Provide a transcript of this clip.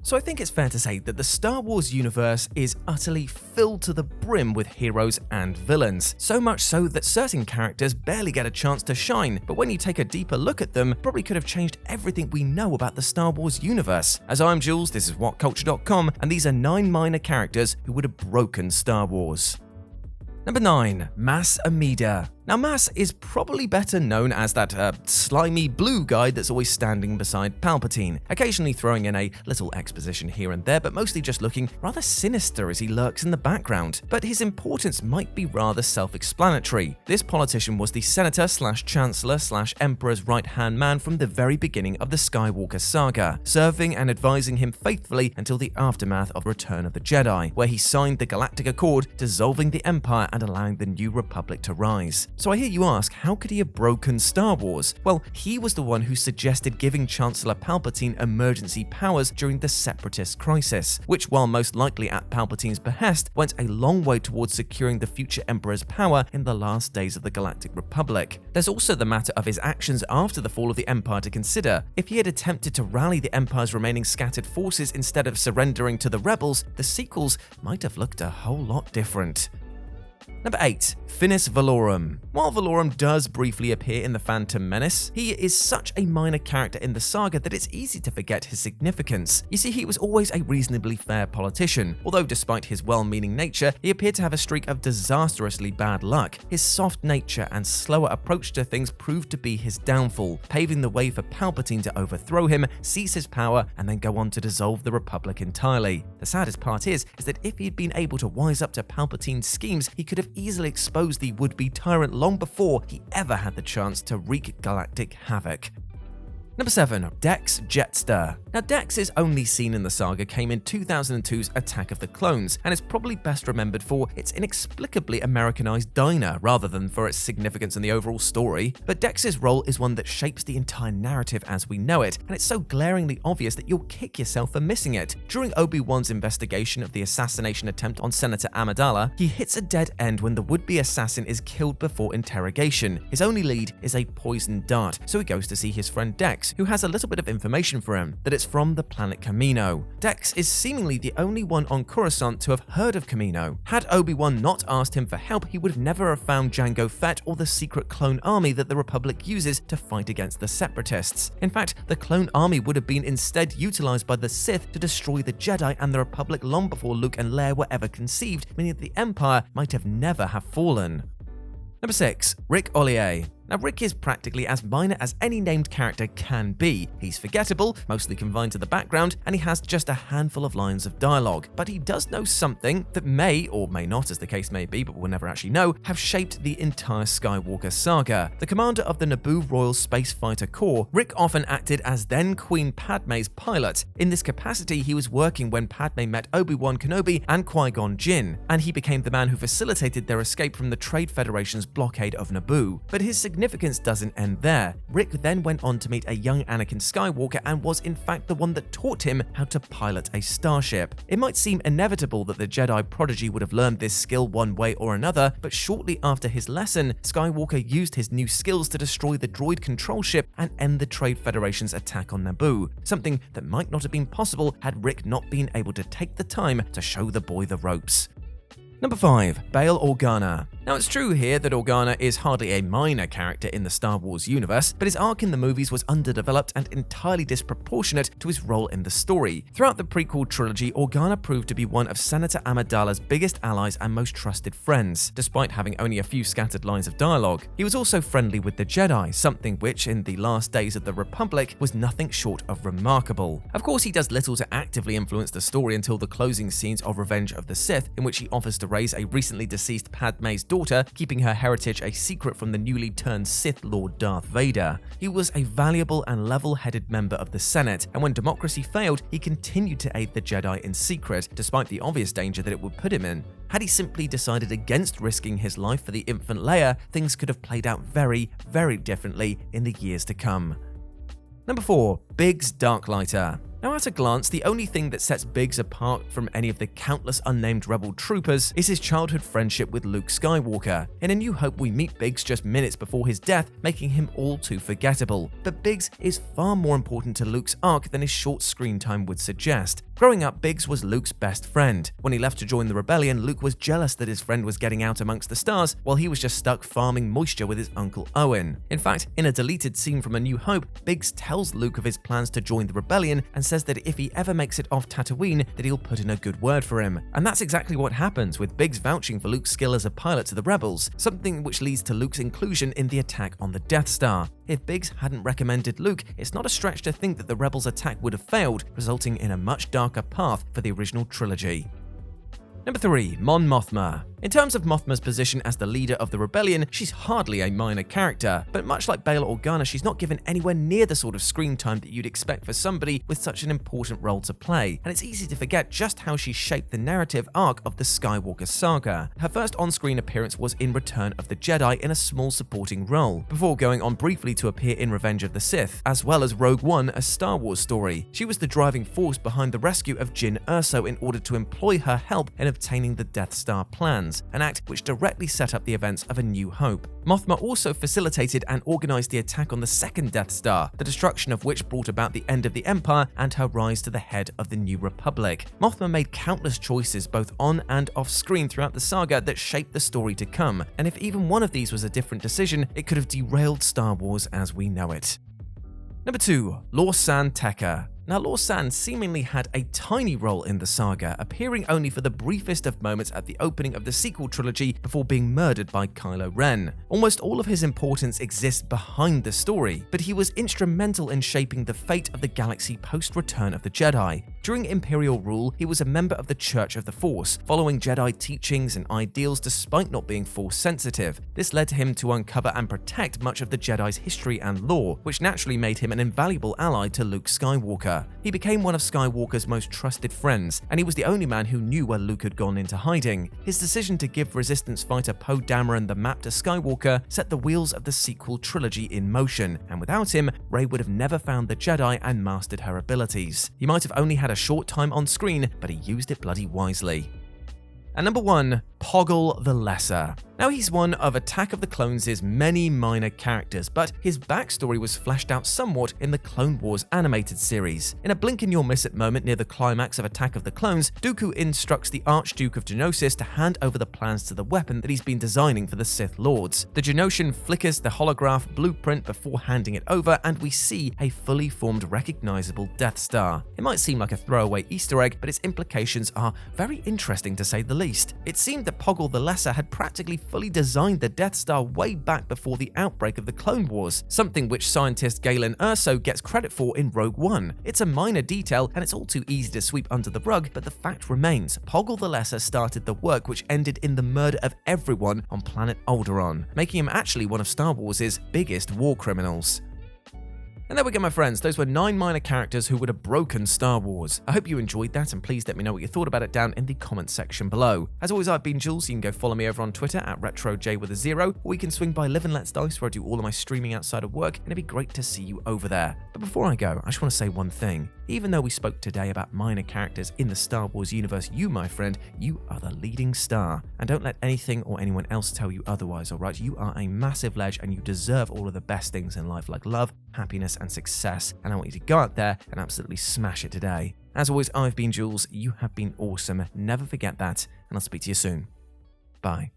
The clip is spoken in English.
So I think it's fair to say that the Star Wars universe is utterly filled to the brim with heroes and villains, so much so that certain characters barely get a chance to shine, but when you take a deeper look at them, probably could have changed everything we know about the Star Wars universe. As I'm Jules, this is WhatCulture.com, and these are 9 minor characters who would have broken Star Wars. Number 9. Mas Amedda. Now, Mas is probably better known as that slimy blue guy that's always standing beside Palpatine, occasionally throwing in a little exposition here and there, but mostly just looking rather sinister as he lurks in the background. But his importance might be rather self-explanatory. This politician was the senator/chancellor/emperor's right-hand man from the very beginning of the Skywalker saga, serving and advising him faithfully until the aftermath of Return of the Jedi, where he signed the Galactic Accord, dissolving the Empire and allowing the New Republic to rise. So I hear you ask, how could he have broken Star Wars? Well, he was the one who suggested giving Chancellor Palpatine emergency powers during the Separatist crisis, which, while most likely at Palpatine's behest, went a long way towards securing the future Emperor's power in the last days of the Galactic Republic. There's also the matter of his actions after the fall of the Empire to consider. If he had attempted to rally the Empire's remaining scattered forces instead of surrendering to the rebels, the sequels might have looked a whole lot different. Number 8. Finis Valorum. While Valorum does briefly appear in The Phantom Menace, he is such a minor character in the saga that it's easy to forget his significance. You see, he was always a reasonably fair politician, although despite his well-meaning nature, he appeared to have a streak of disastrously bad luck. His soft nature and slower approach to things proved to be his downfall, paving the way for Palpatine to overthrow him, seize his power, and then go on to dissolve the Republic entirely. The saddest part is that if he'd been able to wise up to Palpatine's schemes, he could have easily exposed the would-be tyrant long before he ever had the chance to wreak galactic havoc. Number 7. Dex Jetster. Now, Dex's only scene in the saga came in 2002's Attack of the Clones, and is probably best remembered for its inexplicably Americanized diner rather than for its significance in the overall story. But Dex's role is one that shapes the entire narrative as we know it, and it's so glaringly obvious that you'll kick yourself for missing it. During Obi-Wan's investigation of the assassination attempt on Senator Amidala, he hits a dead end when the would-be assassin is killed before interrogation. His only lead is a poisoned dart, so he goes to see his friend Dex, who has a little bit of information for him, that it's from the planet Kamino. Dex is seemingly the only one on Coruscant to have heard of Kamino. Had Obi-Wan not asked him for help, he would never have found Jango Fett or the secret clone army that the Republic uses to fight against the Separatists. In fact, the clone army would have been instead utilized by the Sith to destroy the Jedi and the Republic long before Luke and Leia were ever conceived, meaning that the Empire might have never have fallen. Number 6. Rick Olgier. Now, Rick is practically as minor as any named character can be. He's forgettable, mostly confined to the background, and he has just a handful of lines of dialogue. But he does know something that may, or may not as the case may be, but we'll never actually know, have shaped the entire Skywalker saga. The commander of the Naboo Royal Space Fighter Corps, Rick often acted as then Queen Padme's pilot. In this capacity, he was working when Padme met Obi-Wan Kenobi and Qui-Gon Jinn, and he became the man who facilitated their escape from the Trade Federation's blockade of Naboo. But his significance doesn't end there. Rick then went on to meet a young Anakin Skywalker and was in fact the one that taught him how to pilot a starship. It might seem inevitable that the Jedi prodigy would have learned this skill one way or another, but shortly after his lesson, Skywalker used his new skills to destroy the droid control ship and end the Trade Federation's attack on Naboo, something that might not have been possible had Rick not been able to take the time to show the boy the ropes. Number 5. Bale Organa. Now, it's true here that Organa is hardly a minor character in the Star Wars universe, but his arc in the movies was underdeveloped and entirely disproportionate to his role in the story. Throughout the prequel trilogy, Organa proved to be one of Senator Amidala's biggest allies and most trusted friends, despite having only a few scattered lines of dialogue. He was also friendly with the Jedi, something which, in the last days of the Republic, was nothing short of remarkable. Of course, he does little to actively influence the story until the closing scenes of Revenge of the Sith, in which he offers to raise a recently deceased Padme's daughter, keeping her heritage a secret from the newly turned Sith Lord Darth Vader. He was a valuable and level-headed member of the Senate, and when democracy failed, he continued to aid the Jedi in secret, despite the obvious danger that it would put him in. Had he simply decided against risking his life for the infant Leia, things could have played out very, very differently in the years to come. Number 4. Biggs Darklighter. Now, at a glance, the only thing that sets Biggs apart from any of the countless unnamed rebel troopers is his childhood friendship with Luke Skywalker. In A New Hope, we meet Biggs just minutes before his death, making him all too forgettable. But Biggs is far more important to Luke's arc than his short screen time would suggest. Growing up, Biggs was Luke's best friend. When he left to join the rebellion, Luke was jealous that his friend was getting out amongst the stars while he was just stuck farming moisture with his uncle Owen. In fact, in a deleted scene from A New Hope, Biggs tells Luke of his plans to join the rebellion and says that if he ever makes it off Tatooine, that he'll put in a good word for him. And that's exactly what happens, with Biggs vouching for Luke's skill as a pilot to the rebels, something which leads to Luke's inclusion in the attack on the Death Star. If Biggs hadn't recommended Luke, it's not a stretch to think that the rebels' attack would have failed, resulting in a much darker path for the original trilogy. Number 3. Mon Mothma. In terms of Mothma's position as the leader of the rebellion, she's hardly a minor character, but much like Bale Organa, she's not given anywhere near the sort of screen time that you'd expect for somebody with such an important role to play, and it's easy to forget just how she shaped the narrative arc of the Skywalker saga. Her first on-screen appearance was in Return of the Jedi in a small supporting role, before going on briefly to appear in Revenge of the Sith, as well as Rogue One, a Star Wars story. She was the driving force behind the rescue of Jyn Erso in order to employ her help in obtaining the Death Star plans, an act which directly set up the events of A New Hope. Mothma also facilitated and organized the attack on the second Death Star, the destruction of which brought about the end of the Empire and her rise to the head of the New Republic. Mothma made countless choices both on and off screen throughout the saga that shaped the story to come, and if even one of these was a different decision, it could have derailed Star Wars as we know it. Number 2. Lor-San Tekka. Now, Lor-San seemingly had a tiny role in the saga, appearing only for the briefest of moments at the opening of the sequel trilogy before being murdered by Kylo Ren. Almost all of his importance exists behind the story, but he was instrumental in shaping the fate of the galaxy post-Return of the Jedi. During Imperial rule, he was a member of the Church of the Force, following Jedi teachings and ideals despite not being Force-sensitive. This led him to uncover and protect much of the Jedi's history and lore, which naturally made him an invaluable ally to Luke Skywalker. He became one of Skywalker's most trusted friends, and he was the only man who knew where Luke had gone into hiding. His decision to give Resistance fighter Poe Dameron the map to Skywalker set the wheels of the sequel trilogy in motion, and without him, Rey would have never found the Jedi and mastered her abilities. He might have only had a short time on screen, but he used it bloody wisely. And number 1, Poggle the Lesser. Now, he's one of Attack of the Clones' many minor characters, but his backstory was fleshed out somewhat in the Clone Wars animated series. In a blink-and-you'll-miss-it moment near the climax of Attack of the Clones, Dooku instructs the Archduke of Geonosis to hand over the plans to the weapon that he's been designing for the Sith Lords. The Geonosian flickers the holograph blueprint before handing it over, and we see a fully formed, recognizable Death Star. It might seem like a throwaway Easter egg, but its implications are very interesting to say the least. It seemed that Poggle the Lesser had practically fully designed the Death Star way back before the outbreak of the Clone Wars, something which scientist Galen Erso gets credit for in Rogue One. It's a minor detail and it's all too easy to sweep under the rug, but the fact remains, Poggle the Lesser started the work which ended in the murder of everyone on planet Alderaan, making him actually one of Star Wars' biggest war criminals. And there we go, my friends. Those were 9 minor characters who would have broken Star Wars. I hope you enjoyed that, and please let me know what you thought about it down in the comments section below. As always, I've been Jules. You can go follow me over on Twitter at RetroJ0, or you can swing by Live and Let's Dice, where I do all of my streaming outside of work, and it'd be great to see you over there. But before I go, I just want to say one thing. Even though we spoke today about minor characters in the Star Wars universe, you, my friend, you are the leading star. And don't let anything or anyone else tell you otherwise, alright? You are a massive ledge, and you deserve all of the best things in life, like love, happiness, and success. And I want you to go out there and absolutely smash it today. As always, I've been Jules. You have been awesome. Never forget that, and I'll speak to you soon. Bye.